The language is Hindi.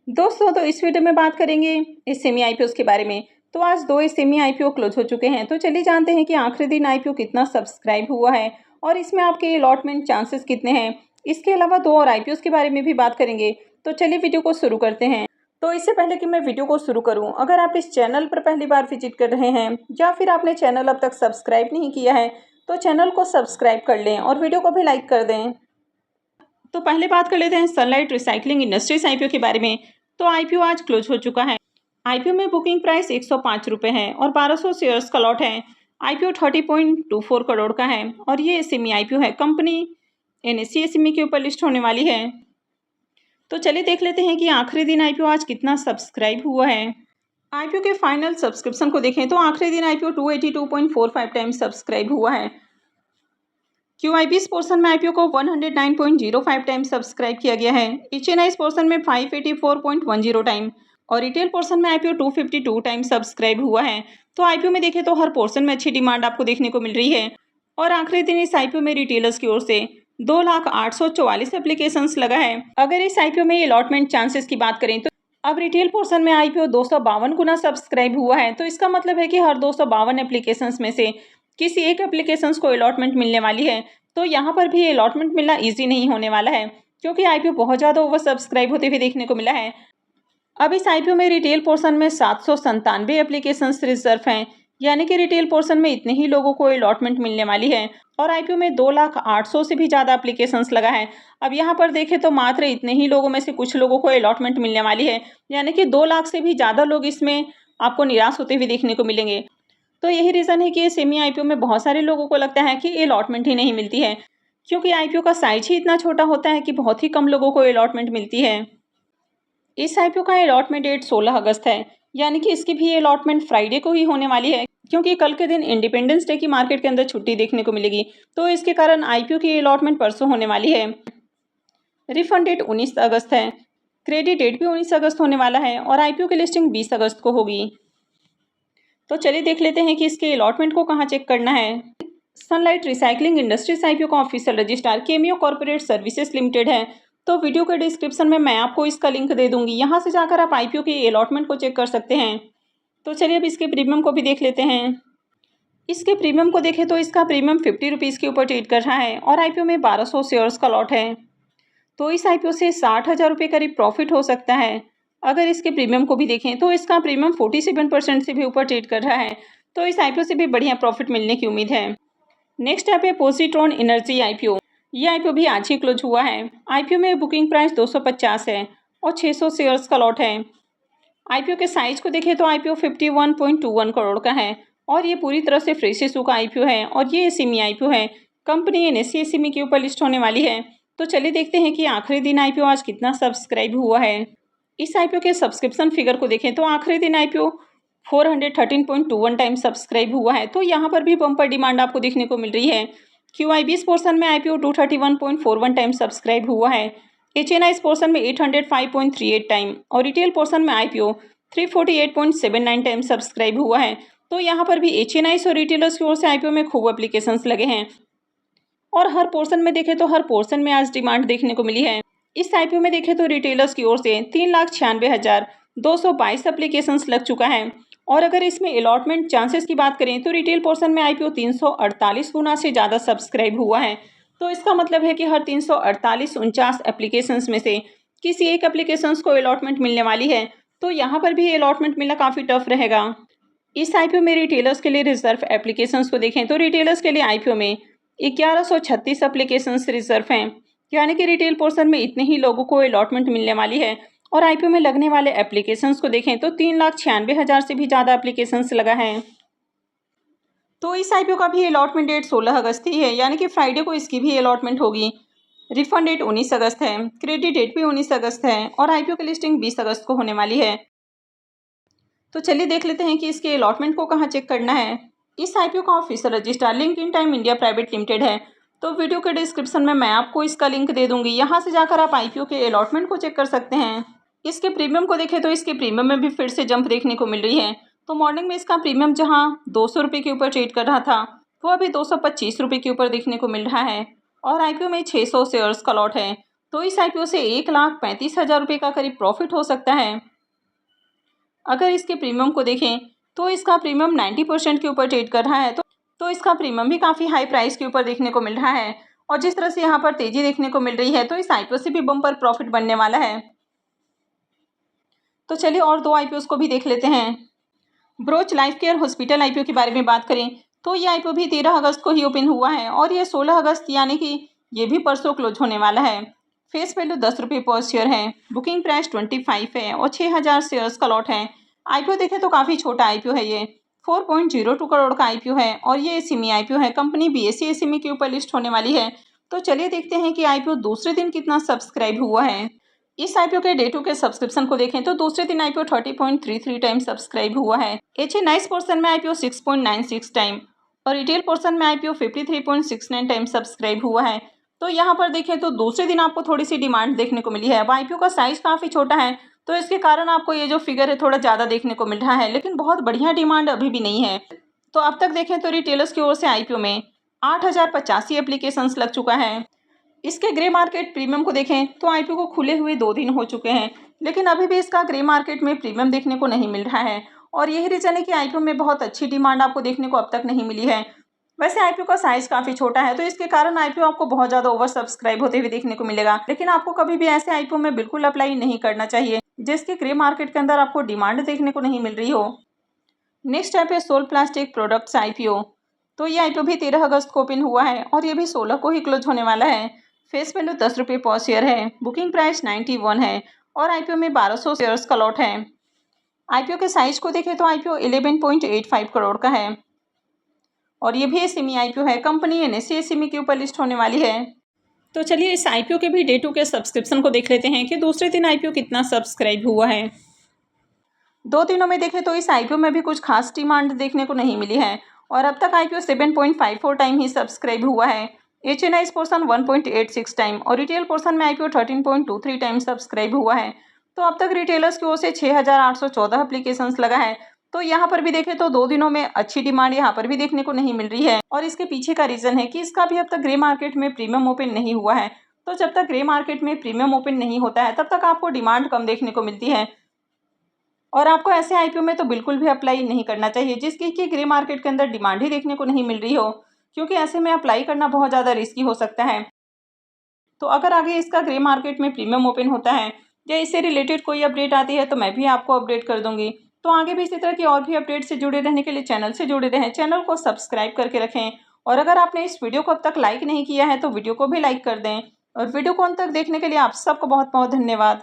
दोस्तों तो इस वीडियो में बात करेंगे इस सेमी आईपीओ के बारे में। तो आज दो सेमी आईपीओ क्लोज हो चुके हैं। तो चलिए जानते हैं कि आखिरी दिन आईपीओ कितना सब्सक्राइब हुआ है और इसमें आपके अलॉटमेंट चांसेस कितने हैं। इसके अलावा दो और आईपीओ के बारे में भी बात करेंगे। तो चलिए वीडियो को शुरू करते हैं। तो इससे पहले कि मैं वीडियो को शुरू करूं, अगर आप इस चैनल पर पहली बार विजिट कर रहे हैं या फिर आपने चैनल अब तक सब्सक्राइब नहीं किया है तो चैनल को सब्सक्राइब कर लें और वीडियो को भी लाइक कर दें। तो पहले बात कर लेते हैं सनलाइट रिसाइकलिंग इंडस्ट्रीज आईपीओ के बारे में। तो आईपीओ आज क्लोज हो चुका है। आईपीओ में बुकिंग प्राइस 105 रुपये है और 1200 शेयर्स का लॉट है। आईपीओ 30.24 करोड़ का है और ये एसएमई आईपीओ है। कंपनी एनएसई एसएमई के ऊपर लिस्ट होने वाली है। तो चलिए देख लेते हैं कि आखिरी दिन आईपीओ आज कितना सब्सक्राइब हुआ है। आईपीओ के फाइनल सब्सक्रिप्शन को देखें तो आखिरी दिन आईपीओ 282.45 टाइम्स सब्सक्राइब हुआ है। QIBs पोर्शन में आईपीओ को 109.05 टाइम सब्सक्राइब किया गया है। HNIs पोर्शन में 584.10 टाइम और रिटेल पोर्शन में आईपीओ 252 टाइम सब्सक्राइब हुआ है। तो आईपीओ में देखें तो हर पोर्शन में अच्छी डिमांड आपको देखने को मिल रही है और आखिरी दिन इस आईपीओ में रिटेलर्स की ओर से 2,844 एप्लीकेशंस लगा है। अगर इस आईपीओ में अलॉटमेंट चांसेस की बात करें तो अब रिटेल पोर्शन में आईपीओ 252 गुना सब्सक्राइब हुआ है। तो इसका मतलब है कि हर 252 एप्लीकेशंस में से किसी एक एप्लीकेशंस को अलॉटमेंट मिलने वाली है। तो यहाँ पर भी अलॉटमेंट मिलना इजी नहीं होने वाला है क्योंकि आईपीओ बहुत ज़्यादा ओवर सब्सक्राइब होते हुए देखने को मिला है। अब इस आईपीओ में रिटेल पोर्शन में 797 एप्लीकेशंस रिजर्व हैं, यानी कि रिटेल पोर्शन में इतने ही लोगों को अलॉटमेंट मिलने वाली है और आईपीओ में 2,08,000 से भी ज़्यादा एप्लीकेशंस लगा है। अब यहाँ पर देखें तो मात्र इतने ही लोगों में से कुछ लोगों को अलॉटमेंट मिलने वाली है, यानी कि 2 लाख से भी ज़्यादा लोग इसमें आपको निराश होते हुए देखने को मिलेंगे। तो यही रीज़न है कि ये सेमी आईपीओ में बहुत सारे लोगों को लगता है कि अलॉटमेंट ही नहीं मिलती है क्योंकि आईपीओ का साइज ही इतना छोटा होता है कि बहुत ही कम लोगों को अलॉटमेंट मिलती है। इस आईपीओ का अलॉटमेंट डेट 16 अगस्त है, यानी कि इसकी भी अलॉटमेंट फ्राइडे को ही होने वाली है क्योंकि कल के दिन इंडिपेंडेंस डे की मार्केट के अंदर छुट्टी देखने को मिलेगी। तो इसके कारण आईपीओ की अलॉटमेंट परसों होने वाली है। रिफंड डेट 19 अगस्त है। क्रेडिट डेट भी 19 अगस्त होने वाला है और आईपीओ की लिस्टिंग 20 अगस्त को होगी। तो चलिए देख लेते हैं कि इसके अलॉटमेंट को कहाँ चेक करना है। सनलाइट रिसाइकलिंग इंडस्ट्रीज आईपीओ का official registrar cameo corporate services limited है। तो वीडियो के डिस्क्रिप्शन में मैं आपको इसका लिंक दे दूंगी, यहाँ से जाकर आप आईपीओ के अलॉटमेंट को चेक कर सकते हैं। तो चलिए अब इसके प्रीमियम को भी देख लेते हैं। इसके प्रीमियम को देखें तो इसका प्रीमियम 50 रुपीज़ के ऊपर ट्रेड कर रहा है और आईपीओ में 1200 शेयर्स का लॉट है। तो इस आईपीओ से 60,000 रुपये करीब प्रॉफिट हो सकता है। अगर इसके प्रीमियम को भी देखें तो इसका प्रीमियम 47% से भी ऊपर ट्रेड कर रहा है। तो इस आईपीओ से भी बढ़िया प्रॉफिट मिलने की उम्मीद है। नेक्स्ट ऐप है पोजिट्रॉन एनर्जी आईपीओ। ये आईपीओ भी आज ही क्लोज हुआ है। आईपीओ में बुकिंग प्राइस 250 है और 600 शेयर्स का लॉट है। आईपीओ के साइज को देखें तो आईपीओ 51.21 करोड़ का है और ये पूरी तरह से फ्रेश इशू का आईपीओ है और ये एसएमई आईपीओ है। कंपनी एनएसई एसएमई के ऊपर लिस्ट होने वाली है। तो चलिए देखते हैं कि आखिरी दिन आईपीओ आज कितना सब्सक्राइब हुआ है। इस आईपीओ के सब्सक्रिप्शन फिगर को देखें तो आखिरी दिन आईपीओ 413.21 टाइम सब्सक्राइब हुआ है। तो यहाँ पर भी बम्पर डिमांड आपको देखने को मिल रही है। QIBs पोर्शन में आईपीओ 231.41 टाइम सब्सक्राइब हुआ है। HNIs पोर्शन में 805.38 टाइम और रिटेल पोर्शन में आईपीओ 348.79 टाइम सब्सक्राइब हुआ है। तो यहाँ पर भी HNIs और रिटेलर्स की ओर से आईपीओ में खूब एप्लीकेशंस लगे हैं और हर पोर्शन में देखें तो हर पोर्शन में आज डिमांड देखने को मिली है। इस आईपीओ में देखें तो रिटेलर्स की ओर से 3,96,222 एप्लीकेशंस लग चुका है और अगर इसमें अलॉटमेंट चांसेस की बात करें तो रिटेल पोर्शन में आईपीओ 348 गुना से ज़्यादा सब्सक्राइब हुआ है। तो इसका मतलब है कि हर 348 एप्लीकेशंस में से किसी एक एप्लीकेशंस को अलॉटमेंट मिलने वाली है। तो यहाँ पर भी अलॉटमेंट मिलना काफ़ी टफ रहेगा। इस आईपीओ में रिटेलर्स के लिए रिजर्व एप्लीकेशंस को देखें तो रिटेलर्स के लिए आईपीओ में 1136 एप्लीकेशंस रिजर्व हैं, यानी कि रिटेल पोर्शन में इतने ही लोगों को अलॉटमेंट मिलने वाली है। और आईपीओ में लगने वाले एप्लीकेशंस को देखें तो 3,96,000 से भी ज़्यादा एप्लीकेशंस लगा है। तो इस आईपीओ का भी अलॉटमेंट डेट 16 अगस्त ही है, यानी कि फ्राइडे को इसकी भी अलॉटमेंट होगी। रिफंड डेट 19 अगस्त है। क्रेडिट डेट भी 19 अगस्त है और आईपीओ की लिस्टिंग 20 अगस्त को होने वाली है। तो चलिए देख लेते हैं कि इसके अलॉटमेंट को कहाँ चेक करना है। इस आईपीओ का official registrar LinkedIn time India private limited है। तो वीडियो के डिस्क्रिप्शन में मैं आपको इसका लिंक दे दूंगी, यहाँ से जाकर आप आईपीओ के अलॉटमेंट को चेक कर सकते हैं। इसके प्रीमियम को देखें तो इसके प्रीमियम में भी फिर से जंप देखने को मिल रही है। तो मॉर्निंग में इसका प्रीमियम जहां 200 रुपये के ऊपर ट्रेड कर रहा था वो अभी 225 रुपये के ऊपर देखने को मिल रहा है और आईपीओ में 600 शेयर्स का लॉट है। तो इस आईपीओ से 1,35,000 रुपये का करीब प्रॉफिट हो सकता है। अगर इसके प्रीमियम को देखें तो इसका प्रीमियम 90% के ऊपर ट्रेड कर रहा है, तो इसका प्रीमियम भी काफ़ी हाई प्राइस के ऊपर देखने को मिल रहा है। और जिस तरह से यहाँ पर तेज़ी देखने को मिल रही है, तो इस आईपीओ से भी बम्पर प्रॉफिट बनने वाला है। तो चलिए और 2 आईपीओस को भी देख लेते हैं। Broach life care hospital IPO के बारे में बात करें तो ये आईपीओ भी 13 अगस्त को ही ओपन हुआ है और ये 16 अगस्त यानी कि ये भी परसों क्लोज होने वाला है। फेस वैल्यू 10 रुपये पर शेयर है। बुकिंग प्राइस 25 है और 6,000 शेयर्स का लॉट है। आईपीओ देखें तो काफ़ी छोटा आईपीओ है ये। 4.02 करोड़ का आईपीओ है और ये एसएमई आईपीओ है। कंपनी बीएसई एसएमई के ऊपर लिस्ट होने वाली है। तो चलिए देखते हैं कि आईपीओ दूसरे दिन कितना सब्सक्राइब हुआ है। इस आईपीओ के डे 2 के सब्सक्रिप्शन को देखें तो दूसरे दिन आईपीओ 30.33 टाइम सब्सक्राइब हुआ है। एचएनआईस पोर्शन में आईपीओ 6.96 टाइम और रिटेल पोर्शन में आईपीओ 53.69 टाइम सब्सक्राइब हुआ है। तो यहाँ पर देखें तो दूसरे दिन आपको थोड़ी सी डिमांड देखने को मिली है। अब आईपीओ का साइज काफ़ी छोटा है तो इसके कारण आपको ये जो फिगर है थोड़ा ज़्यादा देखने को मिल रहा है, लेकिन बहुत बढ़िया डिमांड अभी भी नहीं है। तो अब तक देखें तो रिटेलर्स की ओर से आईपीओ में 8,085 एप्लीकेशंस लग चुका है। इसके ग्रे मार्केट प्रीमियम को देखें तो आईपीओ को खुले हुए 2 दिन हो चुके हैं, लेकिन अभी भी इसका ग्रे मार्केट में प्रीमियम देखने को नहीं मिल रहा है और यही रीज़न है कि आईपीओ में बहुत अच्छी डिमांड आपको देखने को अब तक नहीं मिली है। वैसे आईपीओ का साइज काफ़ी छोटा है तो इसके कारण आईपीओ आपको बहुत ज़्यादा ओवर सब्सक्राइब होते हुए देखने को मिलेगा, लेकिन आपको कभी भी ऐसे आईपीओ में बिल्कुल अप्लाई नहीं करना चाहिए जिसके ग्रे मार्केट के अंदर आपको डिमांड देखने को नहीं मिल रही हो। नेक्स्ट ऐप है सोल प्लास्टिक प्रोडक्ट्स आईपीओ। तो ये आईपीओ भी 13 अगस्त को ओपन हुआ है और ये भी 16 को ही क्लोज होने वाला है। फेस वैल्यू 10 रुपये पर शेयर है। बुकिंग प्राइस 91 है और आईपीओ में 1200 शेयर्स का लॉट है। आईपीओ के साइज को देखें तो आईपीओ 11.85 करोड़ का है और ये भी एसएमई आईपीओ है। कंपनी एनएससी एसएमई के ऊपर लिस्ट होने वाली है। तो चलिए इस आईपीओ के भी डे 2 के सब्सक्रिप्शन को देख लेते हैं कि दूसरे दिन आईपीओ कितना सब्सक्राइब हुआ है। 2 दिनों में देखें तो इस आईपीओ में भी कुछ खास डिमांड देखने को नहीं मिली है और अब तक आईपीओ 7.54 टाइम ही सब्सक्राइब हुआ है। एचएनआईस पोर्शन 1.86 टाइम और रिटेल पोर्शन में आईपीओ 13.23 टाइम सब्सक्राइब हुआ है। तो अब तक रिटेलर्स की ओर से 6,814 एप्लीकेशंस लगा है। तो यहाँ पर भी देखें तो 2 दिनों में अच्छी डिमांड यहाँ पर भी देखने को नहीं मिल रही है और इसके पीछे का रीज़न है कि इसका भी अब तक ग्रे मार्केट में प्रीमियम ओपन नहीं हुआ है। तो जब तक ग्रे मार्केट में प्रीमियम ओपन नहीं होता है तब तक आपको डिमांड कम देखने को मिलती है और आपको ऐसे आईपीओ में तो बिल्कुल भी अप्लाई नहीं करना चाहिए जिसकी कि ग्रे मार्केट के अंदर डिमांड ही देखने को नहीं मिल रही हो, क्योंकि ऐसे में अप्लाई करना बहुत ज़्यादा रिस्की हो सकता है। तो अगर आगे इसका ग्रे मार्केट में प्रीमियम ओपन होता है या इससे रिलेटेड कोई अपडेट आती है तो मैं भी आपको अपडेट कर दूंगी। तो आगे भी इसी तरह की और भी अपडेट से जुड़े रहने के लिए चैनल से जुड़े रहें, चैनल को सब्सक्राइब करके रखें और अगर आपने इस वीडियो को अब तक लाइक नहीं किया है तो वीडियो को भी लाइक कर दें और वीडियो को अंत तक देखने के लिए आप सबको बहुत बहुत धन्यवाद।